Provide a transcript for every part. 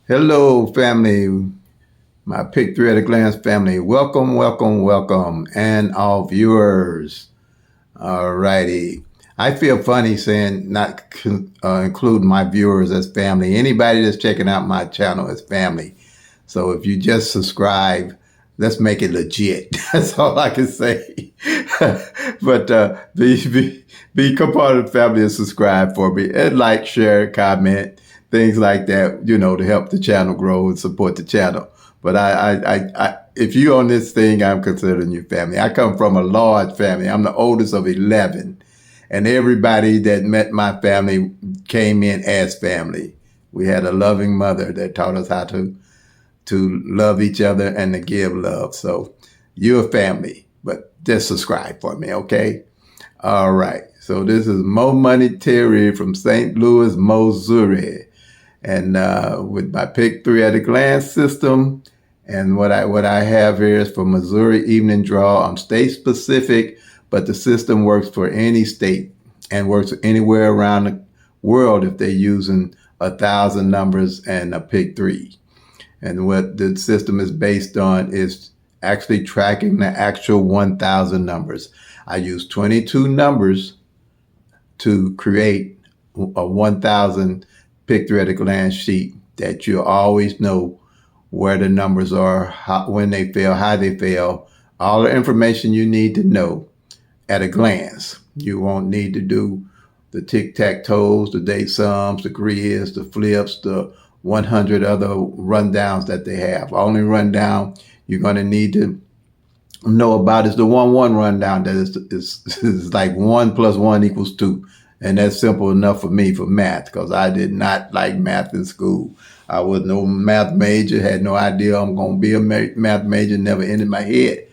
Hello, family, my Pick Three at a Glance family. Welcome, welcome, welcome, and all viewers. All righty. I feel funny saying not include my viewers as family. Anybody that's checking out my channel is family. So if you just subscribe, let's make it legit. That's all I can say. But become part of the family and subscribe for me and like, share, comment, things like that. To help the channel grow and support the channel. But if you on this thing, I'm considering you family. I come from a large family. I'm the oldest of 11, and everybody that met my family came in as family. We had a loving mother that taught us how to love each other and to give love. So you're a family, but just subscribe for me, okay? All right. So this is Mo Money Terry from St. Louis, Missouri, and with my Pick Three at a Glance system. And what I have here is for Missouri Evening Draw. I'm state specific, but the system works for any state and works anywhere around the world if they're using 1,000 numbers and a Pick Three. And what the system is based on is actually tracking the actual 1,000 numbers. I use 22 numbers to create a 1,000 Pick Three at a Glance sheet that you always know where the numbers are, when they fail, how they fail, all the information you need to know at a glance. You won't need to do the tic-tac-toes, the date sums, the grids, the flips, the 100 other rundowns that they have. Only rundown you're going to need to know about is the 1-1 rundown that is like 1 plus 1 equals 2. And that's simple enough for me for math, because I did not like math in school. I was no math major, had no idea I'm going to be a math major, never entered my head.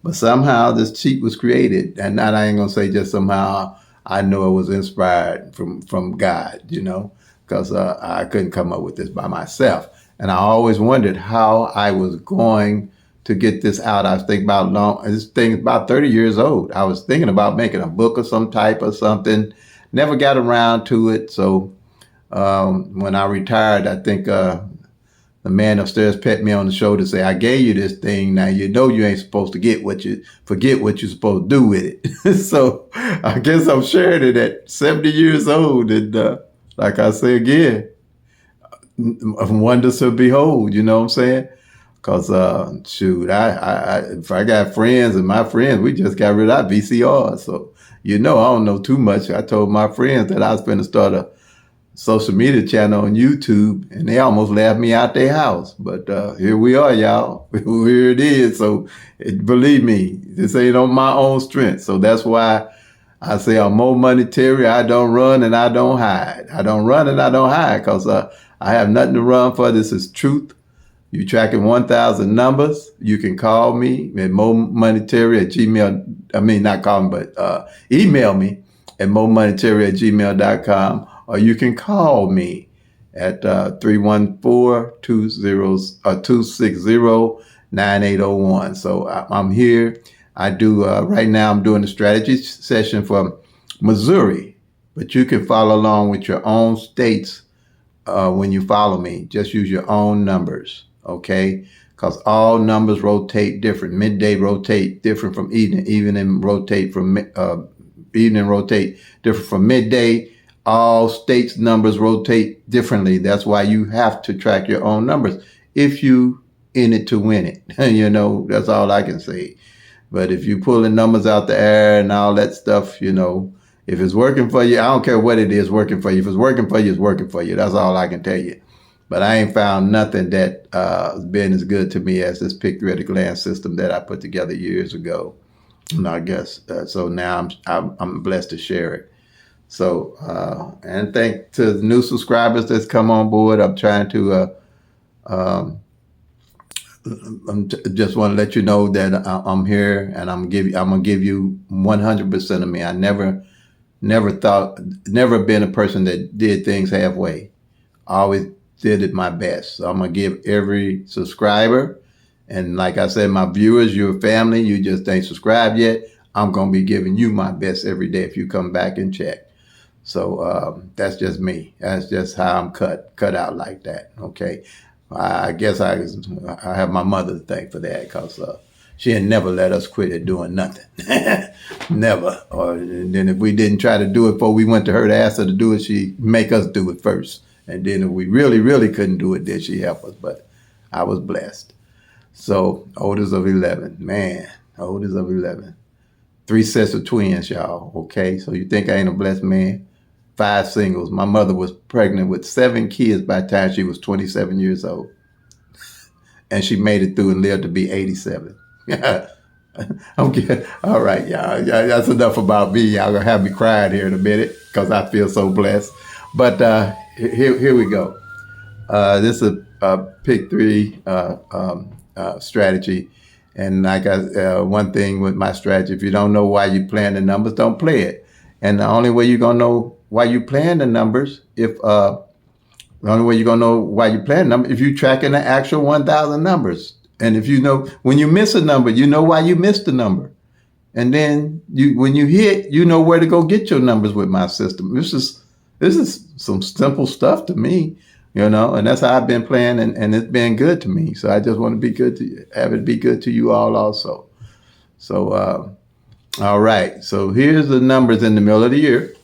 But somehow this sheet was created, and not I ain't going to say just somehow. I know it was inspired from God, because I couldn't come up with this by myself. And I always wondered how I was going to get this out. I was thinking this thing is about 30 years old. I was thinking about making a book of some type or something. Never got around to it. So when I retired, I think the man upstairs pat me on the shoulder and say, I gave you this thing. Now you know you ain't supposed to forget what you're supposed to do with it. So I guess I'm sharing it at 70 years old. And like I say again, wonders to behold, you know what I'm saying? Because, shoot, if I got friends, and my friends, we just got rid of VCR. So, I don't know too much. I told my friends that I was going to start a social media channel on YouTube, and they almost laughed me out their house. But here we are, y'all. Here it is. So, believe me, this ain't on my own strength. So that's why I say I'm Mo Money Terry. I don't run and I don't hide. I don't run and I don't hide because I have nothing to run for. This is truth. You tracking 1,000 numbers. You can call me at momoneyterry at gmail. I mean, not call me, but email me at momoneyterry@gmail.com, or you can call me at 314-260-9801. So I'm here. I do right now. I'm doing a strategy session for Missouri, but you can follow along with your own states when you follow me. Just use your own numbers. Okay, because all numbers rotate different. Midday rotate different from evening. Evening rotate different from midday. All states numbers rotate differently. That's why you have to track your own numbers if you in it to win it. That's all I can say. But if you pulling numbers out the air and all that stuff, if it's working for you, I don't care what it is working for you. If it's working for you, it's working for you. That's all I can tell you. But I ain't found nothing that has been as good to me as this Pick Three at a Glance system that I put together years ago. And I guess so. Now I'm blessed to share it. So and thank to the new subscribers that's come on board. I'm trying to just want to let you know that I'm here, and I'm gonna give you 100% of me. I never been a person that did things halfway. Always did it my best. So I'm going to give every subscriber, and like I said, my viewers, your family, you just ain't subscribed yet, I'm going to be giving you my best every day if you come back and check. So that's just me. That's just how I'm cut out like that. Okay. I guess I have my mother to thank for that, because she had never let us quit at doing nothing. Never. And then if we didn't try to do it before we went to her to ask her to do it, she'd make us do it first. And then if we really, really couldn't do it, then she'd help us. But I was blessed. So, oldest of 11. Man, oldest of 11. 3 sets of twins, y'all. Okay, so you think I ain't a blessed man? 5 singles. My mother was pregnant with 7 kids by the time she was 27 years old. And she made it through and lived to be 87. Okay. All right, y'all. That's enough about me. Y'all gonna have me crying here in a minute because I feel so blessed. But here we go. This is a pick 3 strategy. And I got one thing with my strategy: if you don't know why you're playing the numbers, don't play it. And the only way you're gonna know why you're playing the numbers, if the only way you're gonna know why you're playing them, if you're tracking the actual 1,000 numbers. And if you know when you miss a number, you know why you missed the number. And then when you hit, you know where to go get your numbers with my system. This is some simple stuff to me, and that's how I've been playing, and it's been good to me. So I just want to be good to you, have it be good to you all also. So all right. So here's the numbers in the middle of the year.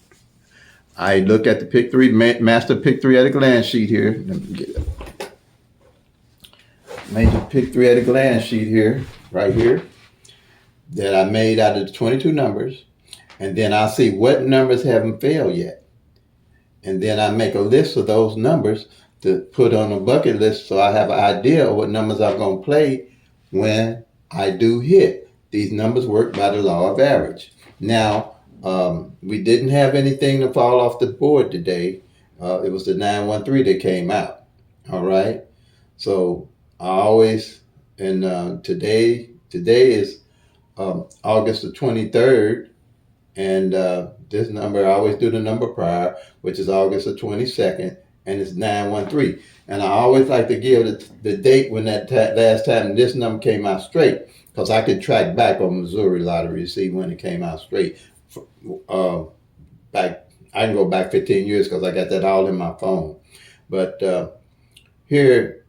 I look at the pick 3, master pick 3 at a glance sheet here. Let me get it. Major pick 3 at a glance sheet here, right here, that I made out of the 22 numbers. And then I'll see what numbers haven't failed yet. And then I make a list of those numbers to put on a bucket list, so I have an idea of what numbers I'm going to play when I do hit. These numbers work by the law of average. Now, we didn't have anything to fall off the board today. It was the 913 that came out. All right. So I always, and today is August the 23rd. And this number, I always do the number prior, which is August the 22nd, and it's 913. And I always like to give the date when that last time this number came out straight, because I could track back on Missouri lottery to see when it came out straight. Back, I can go back 15 years because I got that all in my phone. But here,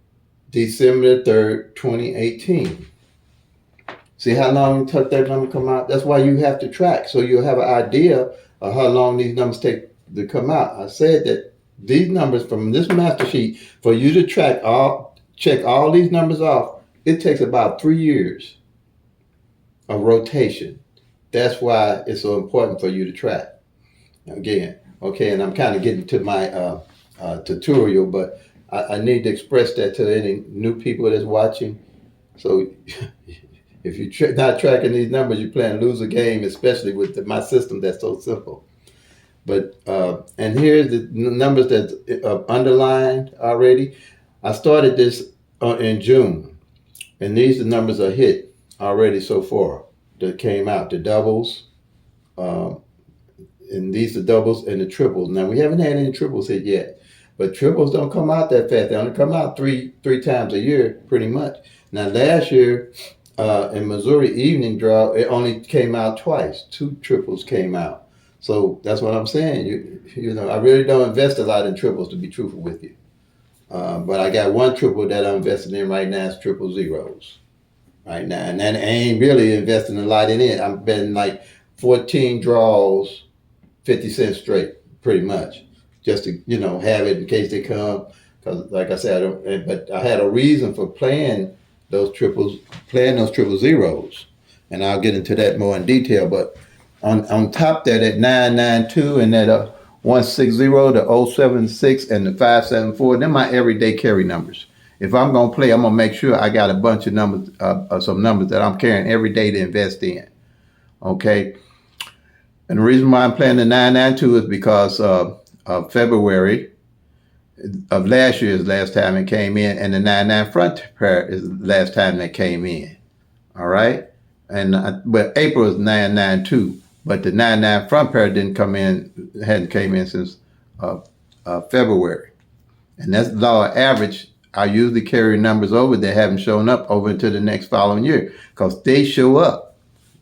December 3rd, 2018. See how long it took that number to come out? That's why you have to track, so you'll have an idea of how long these numbers take to come out. I said that these numbers from this master sheet, for you to check all these numbers off, it takes about 3 years of rotation. That's why it's so important for you to track. Again, okay, and I'm kind of getting to my tutorial, but I need to express that to any new people that's watching. So if you're not tracking these numbers, you're playing lose a game, especially with my system that's so simple. But and here's the numbers that's underlined already. I started this in June, and these numbers are hit already so far that came out. The doubles, and these are doubles and the triples. Now we haven't had any triples hit yet, but triples don't come out that fast. They only come out three times a year, pretty much. Now last year, in Missouri evening draw, it only came out twice. 2 triples came out. So that's what I'm saying. You know, I really don't invest a lot in triples, to be truthful with you. But I got 1 triple that I'm investing in right now. It's triple zeros right now. And then I ain't really investing a lot in it. I'm betting like 14 draws, 50 cents straight, pretty much. Just to, have it in case they come. Because like I said, but I had a reason for playing those triple zeros. And I'll get into that more in detail. But on top there, that 992 and that 160, the 076 and the 574, they're my everyday carry numbers. If I'm going to play, I'm going to make sure I got a bunch of numbers, some numbers that I'm carrying every day to invest in. Okay? And the reason why I'm playing the 992 is because of February of last year's last time it came in, and the 99 front pair is the last time that came in. All right? And but April is 992, but the 99 front pair hadn't came in since February. And that's the law of average. I usually carry numbers over that haven't shown up over into the next following year because they show up.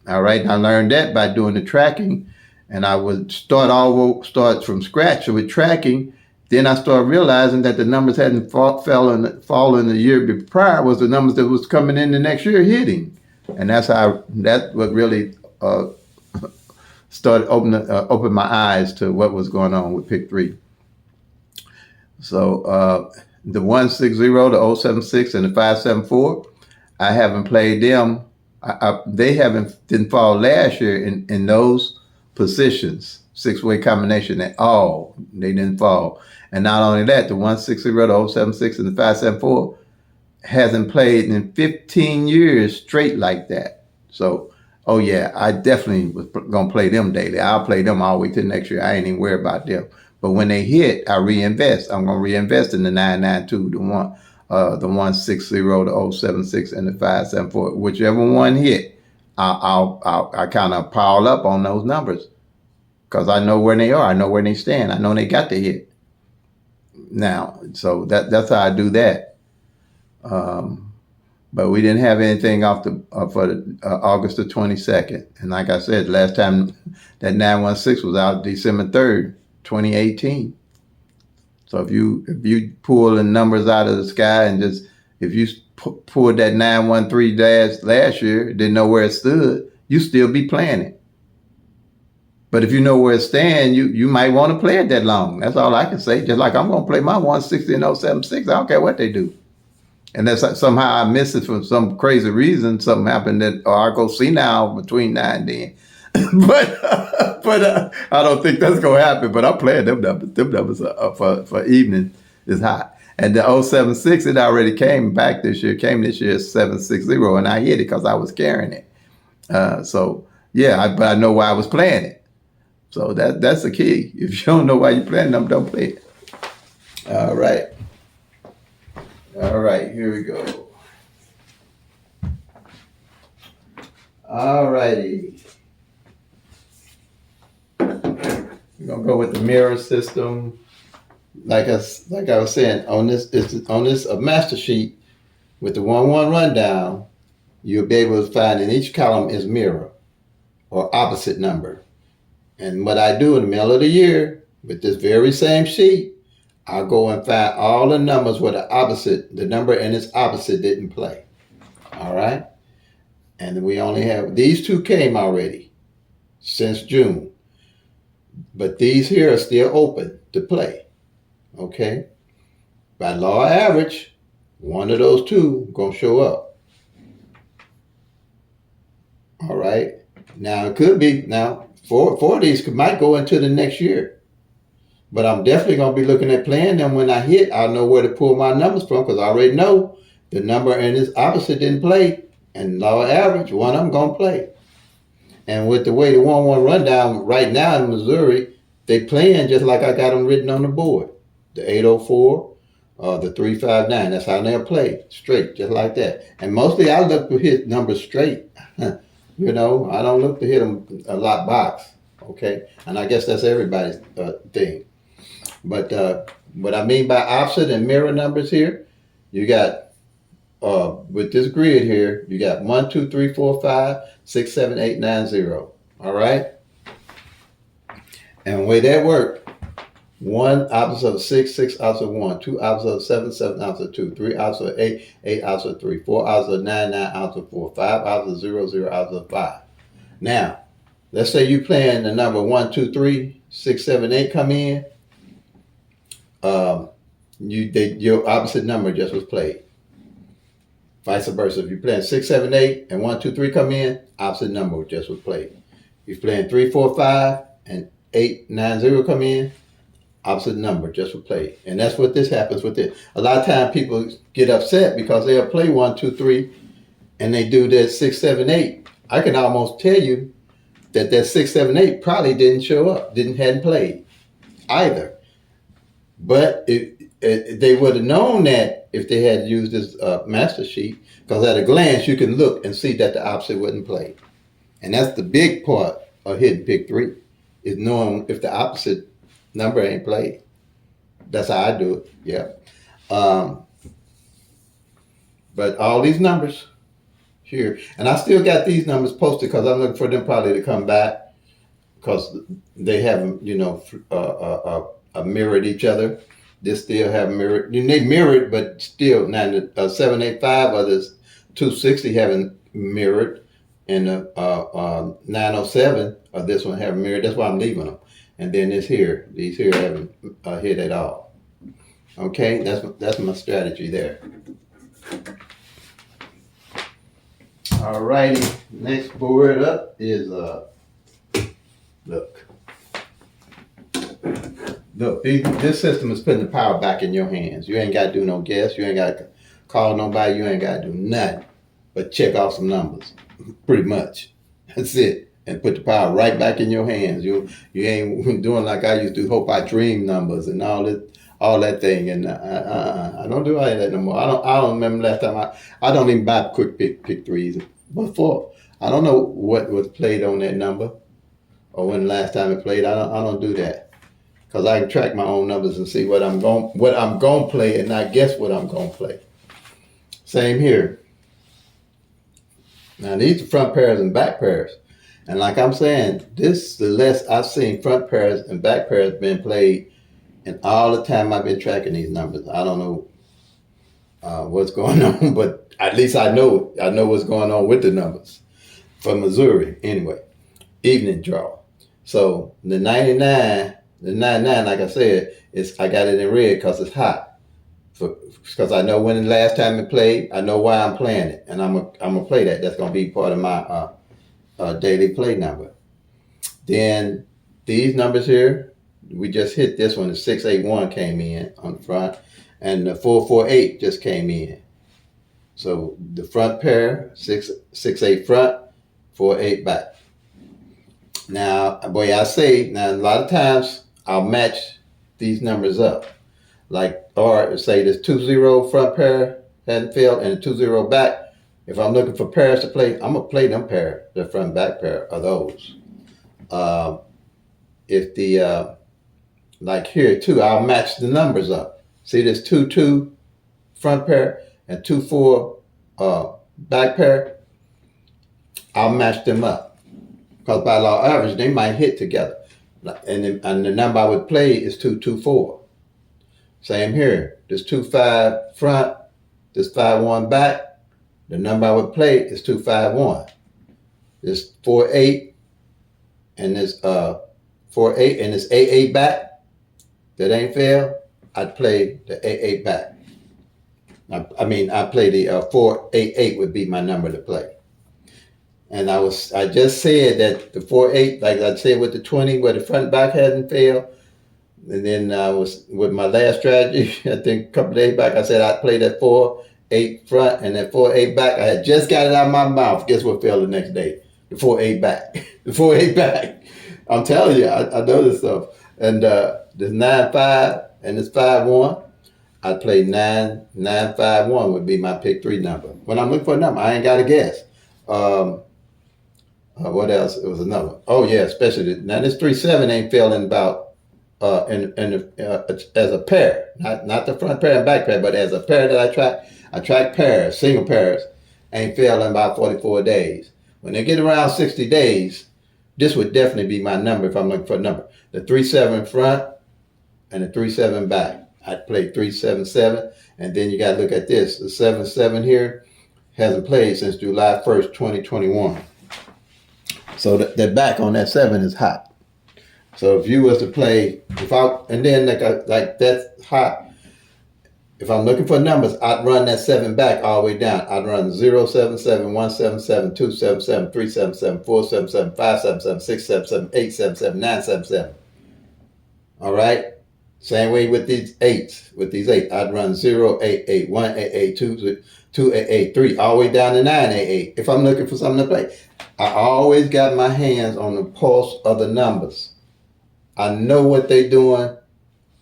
All right? And I learned that by doing the tracking, and I would start from scratch with tracking, Then I started realizing that the numbers hadn't fallen the year prior was the numbers that was coming in the next year hitting, and that's what really started open my eyes to what was going on with pick three. So the 160, the 076, and the 574, I haven't played them. They didn't fall last year in those positions, six-way combination at all. They didn't fall. And not only that, the 160, the 076, and the 574 hasn't played in 15 years straight like that. So, oh yeah, I definitely was going to play them daily. I'll play them all the way to next year. I ain't even worried about them. But when they hit, I reinvest. I'm going to reinvest in the 992, the 160, the 076, and the 574. Whichever one hit, I kind of pile up on those numbers because I know where they are. I know where they stand. I know they got to hit. Now, so that's how I do that. But we didn't have anything off for August the 22nd. And like I said, last time that 916 was out December 3rd, 2018. So if you pull the numbers out of the sky and if you pulled that 913 last year, didn't know where it stood, you still be playing it. But if you know where it stands, you might want to play it that long. That's all I can say. Just like I'm going to play my 160 and 076. I don't care what they do. And that's somehow I miss it for some crazy reason. Something happened or I go see now between now and then. but I don't think that's going to happen. But I'm playing them numbers. Them numbers for evening is hot. And the 076, it already came this year as 760, and I hit it because I was carrying it. So yeah, but I know why I was playing it. So that's the key. If you don't know why you're playing them, don't play it. All right, here we go. All righty. We're gonna go with the mirror system. Like I was saying, on this master sheet with the 1-1 rundown, you'll be able to find in each column is mirror or opposite number. And what I do in the middle of the year with this very same sheet, I'll go and find all the numbers where the number and its opposite didn't play. All right? And we only have, these two came already since June. But these here are still open to play. Okay? By law of average, one of those two going to show up. All right? Now, it could be, four of these might go into the next year. But I'm definitely going to be looking at playing them. When I hit, I'll know where to pull my numbers from because I already know the number and its opposite didn't play. And law of average, one of them going to play. And with the way the 1-1 rundown right now in Missouri, they playing just like I got them written on the board. The 804, the 359. That's how they'll play, straight, just like that. And mostly I look to hit numbers straight. I don't look to hit them a lot box. Okay? And I guess that's everybody's thing. But what I mean by opposite and mirror numbers here, you got, with this grid here, you got 1, 2, 3, 4, 5, 6, 7, 8, 9, 0. All right? And the way that works, 1 opposite of 6, 6 opposite of 1, 2 opposite of 7, 7 opposite of 2, 3 opposite of 8, 8 opposite of 3, 4 opposite of 9, 9 opposite of 4, 5 opposite of 0, 0 opposite of 5. Now, let's say you playing the number 1, 2, 3, 6, 7, 8 come in. Your opposite number just was played. Vice versa. If you're playing 6, 7, 8, and 1, 2, 3 come in, opposite number just was played. If you're playing 3, 4, 5, and 8, 9, 0 come in, opposite number just was played. And that's what this happens with it. A lot of times people get upset because they'll play 1, 2, 3, and they do that 6, 7, 8. I can almost tell you that 6, 7, 8 probably didn't show up, hadn't played either. But they would have known that if they had used this master sheet, because at a glance you can look and see that the opposite wouldn't play. And that's the big part of hitting pick 3, is knowing if the opposite number ain't played. That's how I do it, yeah. But all these numbers here, and I still got these numbers posted because I'm looking for them probably to come back because they haven't, mirrored each other. This still have mirrored. They mirrored, but still now the 785 or this 260 haven't mirrored, and the 907 or this one haven't mirrored. That's why I'm leaving them. And then these here haven't hit at all. Okay, that's my strategy there. All righty, next board up is look. Look, this system is putting the power back in your hands. You ain't got to do no guess. You ain't got to call nobody. You ain't got to do nothing but check off some numbers. Pretty much. That's it. And put the power right back in your hands. You ain't doing like I used to, hope I dream numbers and all that thing. And I don't do all that no more. I don't remember last time. I don't even buy quick pick threes. Before, I don't know what was played on that number or when the last time it played. I don't do that. Because I can track my own numbers and see what I'm going to play and not guess what I'm going to play. Same here. Now these are front pairs and back pairs. And like I'm saying, this is the less I've seen front pairs and back pairs being played in all the time I've been tracking these numbers. I don't know what's going on, but at least I know what's going on with the numbers. For Missouri, anyway. Evening draw. So the 99... The 99, like I said, I got it in red because it's hot. Because I know when the last time it played, I know why I'm playing it, and I'm gonna play that. That's gonna be part of my daily play number. Then these numbers here, we just hit this one. The 681 came in on the front, and the 448 just came in. So the front pair, 6-8 front, 4-8 back. Now, boy, I say now a lot of times I'll match these numbers up. Like, or say this 2-0 front pair hadn't failed and a 2-0 back. If I'm looking for pairs to play, I'm gonna play them pair, the front and back pair of those. If the like here too, I'll match the numbers up. See this 2-2 front pair and 2-4 back pair. I'll match them up because by law average they might hit together. And the number I would play is 2-2-4. Same here. This 2-5 front, this 5-1 back. The number I would play is 2-5-1. This 4-8 and this 4-8 and this 8-8 back that ain't failed. I'd play the 8-8 back. I play the 4-8-8 would be my number to play. And I just said that the 4-8, like I said with the 20, where the front back hadn't failed. And then I was with my last strategy, I think a couple of days back, I said I'd play that 4-8 front and that 4-8 back. I had just got it out of my mouth. Guess what failed the next day? The 4-8 back. The 4-8 back. I'm telling you, I know this stuff. And this 9-5 and this 5-1, I'd play 9-5-1 would be my pick three number. When I'm looking for a number, I ain't got to guess. What else? It was another one. Oh yeah, especially now this 3-7 ain't failing about as a pair, not the front pair and back pair, but as a pair that I track pairs, single pairs, ain't failing about 44 days. When they get around 60 days, this would definitely be my number if I'm looking for a number. The 3-7 front and the 3-7 back. I'd play 3-7-7, and then you got to look at this. The 7-7 here hasn't played since July 1st, 2021. So that back on that 7 is hot. So if you was to play, and then like that's hot. If I'm looking for numbers, I'd run that 7 back all the way down. I'd run 0-7-7, 1-7-7, 2-7-7, 3-7-7, 4-7-7, 5-7-7, 6-7-7, 8-7-7, 9-7-7. All right? Same way with these 8s. With these 8, I'd run 0-8-8, 1-8-8, 2-8-8, 3, all the way down to 9-8-8. If I'm looking for something to play, I always got my hands on the pulse of the numbers. I know what they're doing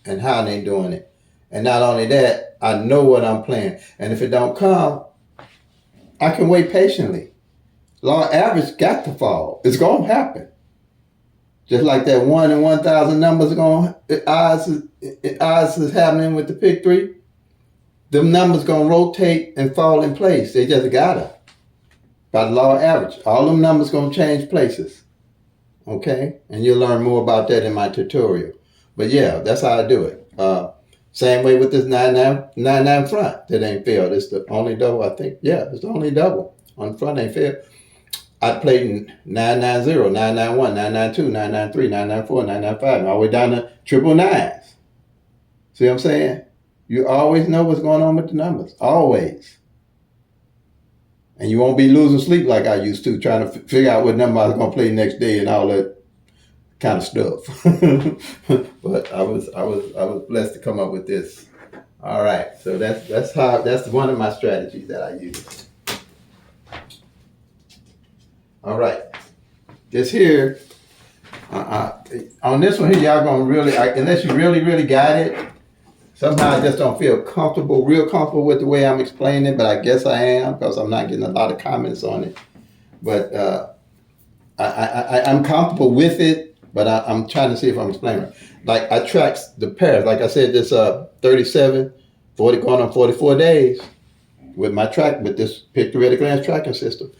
and how they're doing it. And not only that, I know what I'm playing. And if it don't come, I can wait patiently. Law average got to fall. It's going to happen. Just like that 1 in 1,000 numbers odds is happening with the pick three. Them numbers going to rotate and fall in place. They just got to. By the law of average. All them numbers going to change places. Okay? And you'll learn more about that in my tutorial. But yeah, that's how I do it. Same way with this 9-9 front that ain't failed. It's the only double, I think. Yeah, it's the only double on front ain't failed. I played in 990, 991, 992, 993, 994, 995, and all the way down to triple nines. See what I'm saying? You always know what's going on with the numbers. Always. And you won't be losing sleep like I used to, trying to figure out what number I was going to play next day and all that kind of stuff. But I was blessed to come up with this. All right. So that's one of my strategies that I use. All right. This here, on this one here, y'all gonna really, unless you really got it, somehow I just don't feel real comfortable with the way I'm explaining it, but I guess I am because I'm not getting a lot of comments on it. But I'm comfortable with it, but I'm trying to see if I'm explaining it. Like I track the pairs. Like I said, this 37, 40 going on 44 days with my track, with this Pick 3 at a glance tracking system.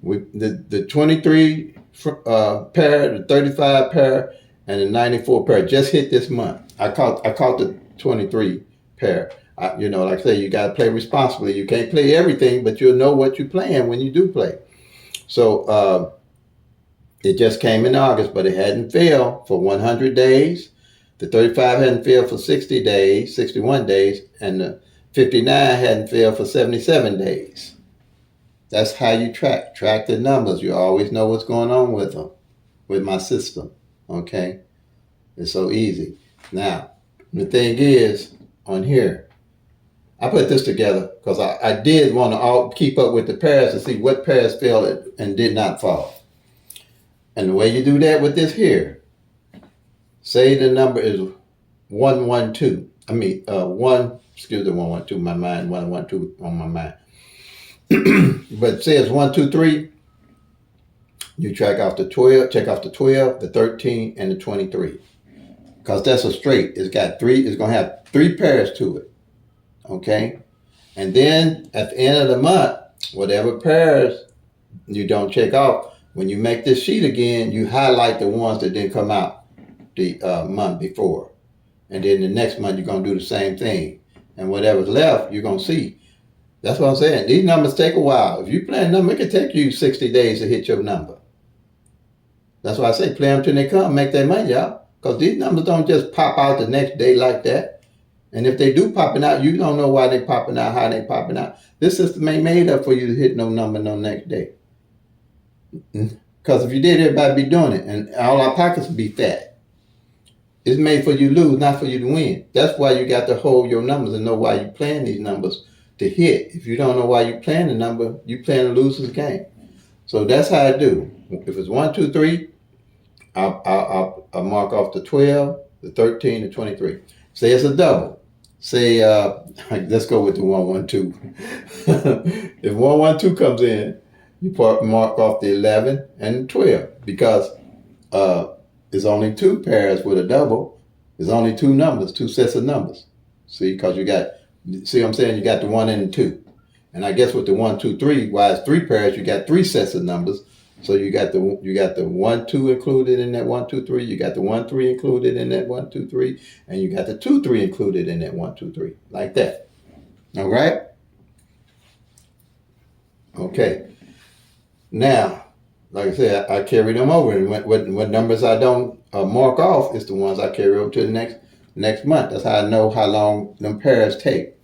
With the 23 pair, the 35 pair, and the 94 pair just hit this month. I caught the 23 pair. Like I say, you got to play responsibly. You can't play everything, but you'll know what you're playing when you do play. So it just came in August, but it hadn't failed for 100 days. The 35 hadn't failed for 60 days, 61 days, and the 59 hadn't failed for 77 days. That's how you track the numbers. You always know what's going on with them, with my system. Okay, it's so easy. Now, the thing is, on here, I put this together because I did want to keep up with the pairs to see what pairs fell and did not fall. And the way you do that with this here, say the number is 112. 112. My mind 112 on my mind. But say it's 1, 2, 3. You check off the 12, the 13, and the 23. Because that's a straight. It's got three, it's gonna have 3 pairs to it. Okay? And then at the end of the month, whatever pairs you don't check off, when you make this sheet again, you highlight the ones that didn't come out the month before. And then the next month you're gonna do the same thing. And whatever's left, you're gonna see. That's what I'm saying. These numbers take a while. If you play a number, it can take you 60 days to hit your number. That's why I say play them till they come, make that money out. Because these numbers don't just pop out the next day like that. And if they do popping out, you don't know why they popping out, how they popping out. This system ain't made up for you to hit no number no next day. Because if you did, everybody be doing it. And all our pockets would be fat. It's made for you to lose, not for you to win. That's why you got to hold your numbers and know why you're playing these numbers to hit. If you don't know why you're playing the number, you're playing a loser's game. So that's how I do. If it's 1, 2, 3, I'll mark off the 12, the 13, the 23. Say it's a double. Say, let's go with the 1, 1, 2. If 1, 1, 2 comes in, you mark off the 11 and the 12 because there's only 2 pairs with a double. There's only 2 numbers, 2 sets of numbers. See, because see what I'm saying? You got the 1 and the 2. And I guess with the 1, 2, 3, why it's 3 pairs, you got 3 sets of numbers. So you got the 1, 2 included in that 1, 2, 3. You got the 1, 3 included in that 1, 2, 3. And you got the 2, 3 included in that 1, 2, 3. Like that. All right? Okay. Now, like I said, I carry them over. And what numbers I don't mark off is the ones I carry over to the next month. That's how I know how long them pairs take.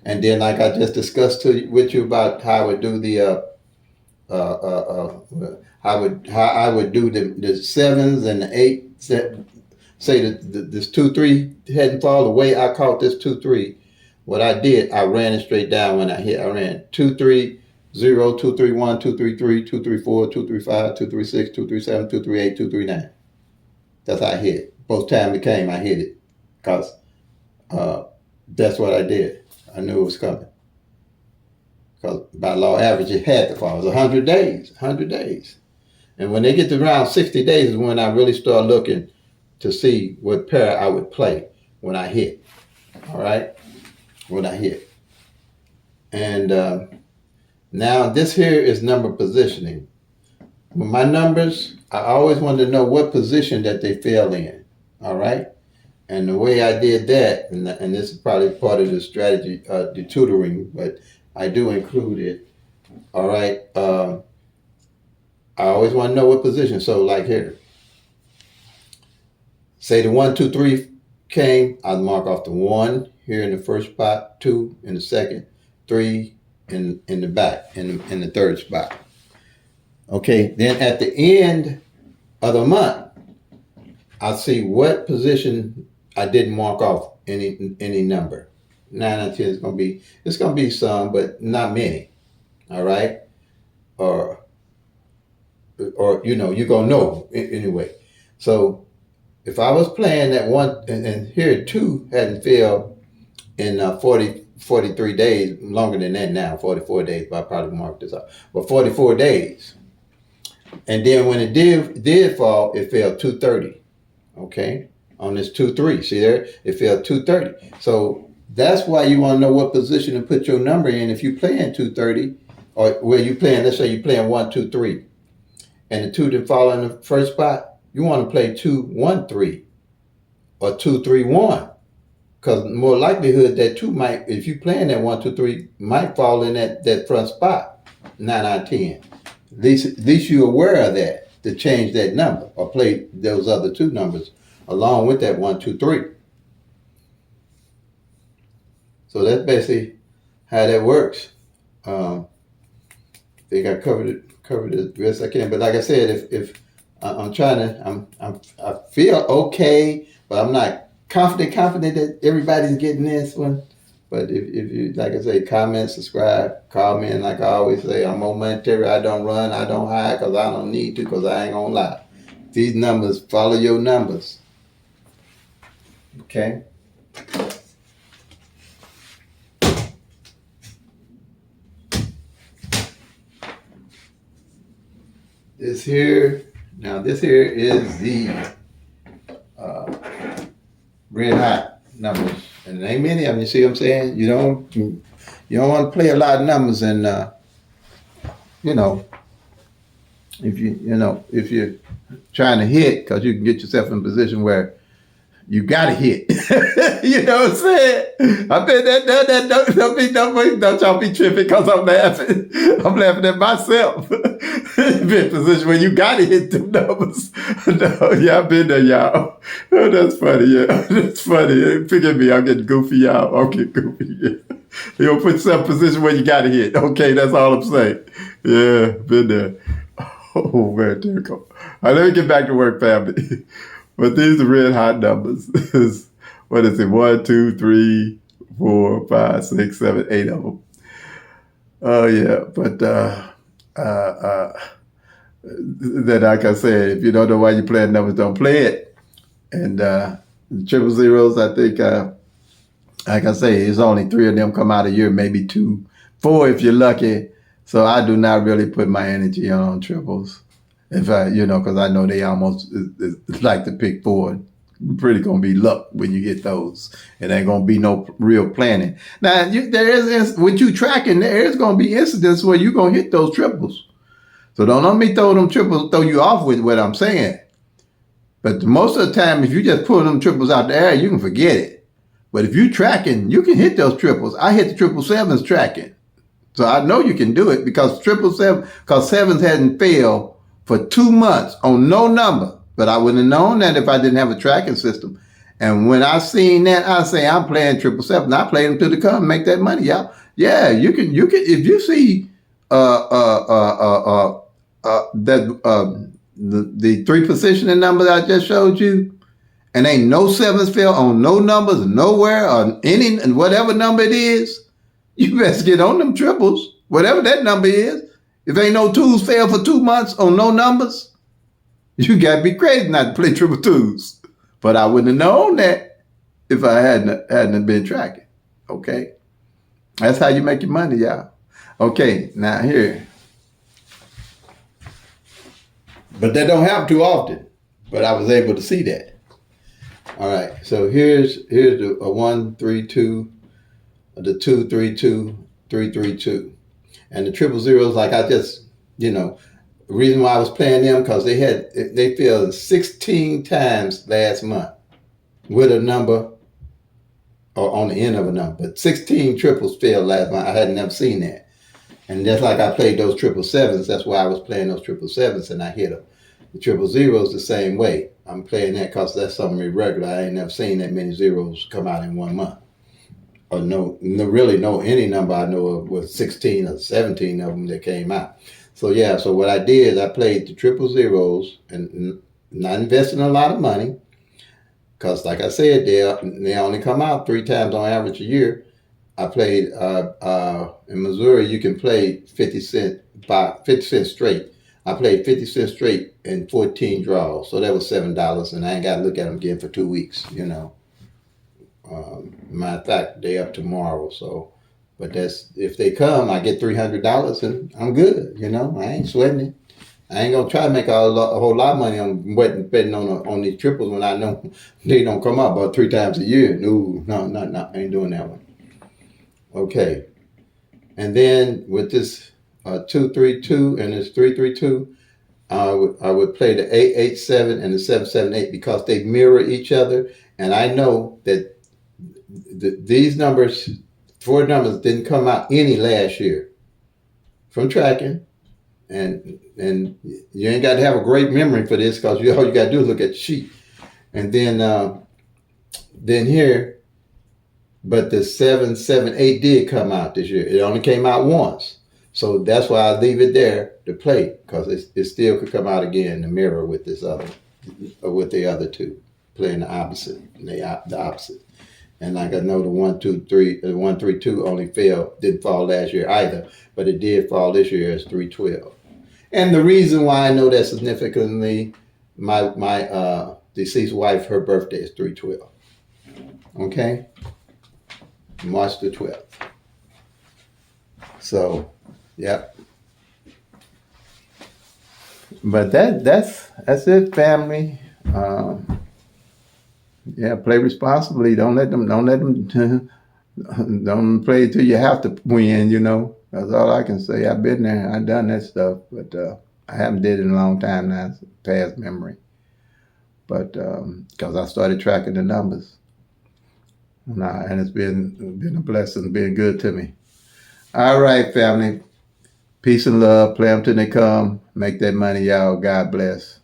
And then, like I just discussed with you about how I would do the how I would do the 7s and the 8s. Say this 2, 3 hadn't fallen the way I caught this 2, 3. What I did, I ran it straight down when I hit. I ran 2, 3, 0, 2, 3, 1, 2, 3, 3, 2, 3, 4, 2, 3, 5, 2, 3, 6, 2, 3, 7, 2, 3, 8, 2, 3, 9. That's how I hit it. Both time it came, I hit it. Because that's what I did. I knew it was coming. Because by law average, it had to fall. It was 100 days, 100 days. And when they get to around 60 days is when I really start looking to see what pair I would play when I hit. All right? When I hit. And now this here is number positioning. With my numbers, I always wanted to know what position that they fell in. All right? And the way I did that, and this is probably part of the strategy, the tutoring, but I do include it. All right. I always want to know what position. So, like here, say the 1, 2, 3 came, I'd mark off the 1 here in the first spot, 2 in the second, 3 in the back, in the third spot. Okay. Then at the end of the month, I'll see what position I didn't mark off any number. 9 out of 10 is gonna be some, but not many. All right, or you're gonna know anyway. So if I was playing that one, and here 2 hadn't failed in 43 days, longer than that now, 44 days. But I probably marked this up, but 44 days. And then when it did fall, it fell 230. Okay, on this 2-3. See there, it fell 230. So that's why you want to know what position to put your number in if you playing 230, or where you playing. Let's say you playing 1, 2, 3, and the 2 didn't fall in the first spot. You want to play 2, 1, 3, or 2, 3, 1, because more likelihood that 2 might, if you playing that 1, 2, 3, might fall in that front spot. 9 out of 10. At least you're aware of that, to change that number or play those other 2 numbers along with that 1, 2, 3. So that's basically how that works. I think I covered it as best I can. But like I said, if I'm trying to, I feel okay, but I'm not confident that everybody's getting this one. But if you, like I say, comment, subscribe, call me, and like I always say, I'm momentary. I don't run, I don't hide, because I don't need to, because I ain't gonna lie. These numbers, follow your numbers. Okay? This here is the red hot numbers. And there ain't many of them, you see what I'm saying? You don't want to play a lot of numbers, and if you're trying to hit, because you can get yourself in a position where you gotta hit. You know what I'm saying? I bet don't y'all be tripping, because I'm laughing. I'm laughing at myself. Been in a position where you gotta hit them numbers. No, yeah, I've been there, y'all. Oh, that's funny, yeah. That's funny. Forgive me, I'm getting goofy, y'all. I'm getting goofy, yeah. You'll put yourself in a position where you gotta hit. Okay, that's all I'm saying. Yeah, been there. Oh, man, there you go. All right, let me get back to work, family. But these are red hot numbers. What is it? 1, 2, 3, 4, 5, 6, 7, 8 of them. Oh, yeah. But then, like I said, if you don't know why you're playing numbers, don't play it. And the triple zeros, I think, like I say, it's only 3 of them come out a year, maybe 2, 4 if you're lucky. So I do not really put my energy on triples. If because I know they almost it's like to pick 4. Pretty gonna be luck when you get those. It ain't gonna be no real planning. Now with you tracking, there is gonna be incidents where you're gonna hit those triples. So don't let me throw you off with what I'm saying. But most of the time, if you just pull them triples out the air, you can forget it. But if you tracking, you can hit those triples. I hit the 777s tracking. So I know you can do it, because 7s hadn't failed for 2 months on no number. But I wouldn't have known that if I didn't have a tracking system. And when I seen that, I say, I'm playing 777. I play them till they come, make that money, y'all. Yeah, you can if you see the 3 positioning number that I just showed you, and ain't no 7s fail on no numbers nowhere, or any and whatever number it is, you best get on them triples, whatever that number is. If ain't no 2s fail for 2 months on no numbers, you gotta be crazy not to play triple 2s. But I wouldn't have known that if I hadn't been tracking. Okay, that's how you make your money, y'all. Okay, now here, but that don't happen too often. But I was able to see that. All right, so here's the 1, 3, 2, the 2, 3, 2, 3, 3, 2, and the triple zeros. Like I just, the reason why I was playing them, because they failed 16 times last month. with a number or on the end of a number. But 16 triples failed last month. I had never seen that. And just like I played those 777s, that's why I was playing those 777s and I hit them. The 000s the same way. I'm playing that because that's something irregular. I ain't never seen that many zeros come out in 1 month. Or really no any number I know of with 16 or 17 of them that came out. So yeah, so what I did is I played the 000s and not investing a lot of money because like I said, they only come out 3 times on average a year. I played in Missouri. You can play 50 cents straight. I played 50 cents straight in 14 draws, so that was $7, and I ain't got to look at them again for 2 weeks. Matter of fact, they up tomorrow. So, but that's if they come, I get $300 and I'm good. I ain't sweating it. I ain't gonna try to make a whole lot of money on betting on these triples when I know they don't come up about 3 times a year. No, I ain't doing that one. Okay, and then with this 232 and this 332, I would play the 887 and the 778 because they mirror each other, and I know that these numbers, 4 numbers, didn't come out any last year from tracking, and you ain't got to have a great memory for this because all you got to do is look at the sheet, and then here. But the 778 did come out this year. It only came out once. So that's why I leave it there to play, because it still could come out again in the mirror with this other, or with the other two, playing the opposite, the opposite. And like I know the 132 only didn't fall last year either, but it did fall this year as 312. And the reason why I know that significantly, my deceased wife, her birthday is 312. Okay? March the 12th. So, yep. But that's it, family. Yeah, play responsibly. Don't let them don't play till you have to win. That's all I can say. I've been there. I've done that stuff, but I haven't did it in a long time now. It's past memory. But because I started tracking the numbers. And it's been a blessing, been good to me. All right, family. Peace and love. Play them till they come. Make that money, y'all. God bless.